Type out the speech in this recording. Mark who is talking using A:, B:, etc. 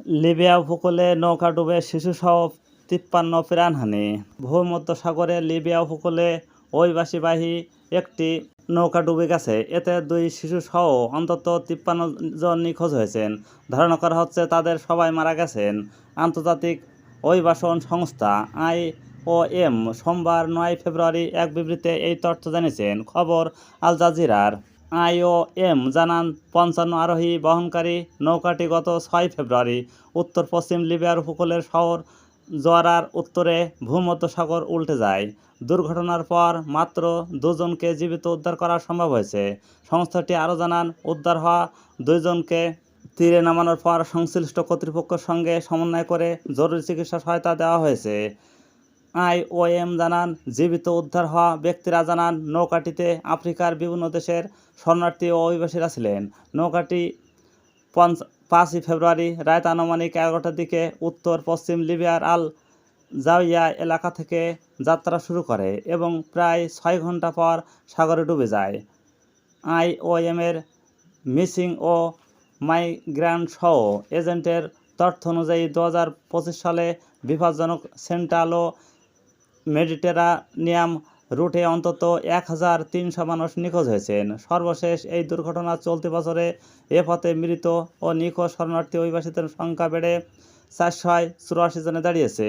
A: Libya উপকূলে নৌকা ডুবে শিশুসহ ৫৩ প্রাণহানি। ভূমধ্যসাগরে লিবিয়া উপকূলে অভিবাসীবাহী একটি নৌকা ডুবে গেছে। এতে ২ শিশুসহ অন্তত ৫৩ জন নিখোঁজ হয়েছেন। ধারণা করা হচ্ছে তাদের সবাই মারা গেছেন। আন্তর্জাতিক অভিবাসন সংস্থা IOM সোমবার ৯ ফেব্রুয়ারি এক বিবৃতিতে এই তথ্য জানিয়েছেন। খবর আল জাজিরার। IOM জানান ৫৫ আরোহী বহনকারী নৌকাটি গত ৬ ফেব্রুয়ারি উত্তর-পশ্চিম লিবিয়ার উপকূলের শহর জোয়ারার উত্তরে ভূমধ্যসাগর উল্টে যায়। দুর্ঘটনার পর মাত্র ২ জনকে জীবিত উদ্ধার করা সম্ভব হয়েছে। সংস্থাটি আরও জানান, উদ্ধার হওয়া ২ জনকে তীরে নামানোর পর সংশ্লিষ্ট কর্তৃপক্ষের সঙ্গে সমন্বয় করে জরুরি চিকিৎসা সহায়তা দেওয়া হয়েছে। IOM জানান, জীবিত উদ্ধার হওয়া ব্যক্তিরা জানান নৌকাটিতে আফ্রিকার বিভিন্ন দেশের শরণার্থী ও অভিবাসীরা ছিলেন। নৌকাটি ৫ই ফেব্রুয়ারি রাত আনুমানিক ১১টার দিকে উত্তর-পশ্চিম লিবিয়ার আল জাউইয়া এলাকা থেকে যাত্রা শুরু করে এবং প্রায় ৬ ঘন্টা পর সাগরে ডুবে যায়। IOM-এর মিসিং ও মাইগ্রান্টসহ এজেন্টের তথ্য অনুযায়ী ২০২৫ সালে বিপজ্জনক সেন্ট্রাল ও মেডিটেরানিয়ান রুটে অন্তত ১,৩০০ মানুষ নিখোঁজ হয়েছেন। সর্বশেষ এই দুর্ঘটনা চলতি বছরে এ পথে মৃত ও নিখোঁজ শরণার্থী অভিবাসীদের সংখ্যা বেড়ে ৪৮৪ জনে দাঁড়িয়েছে।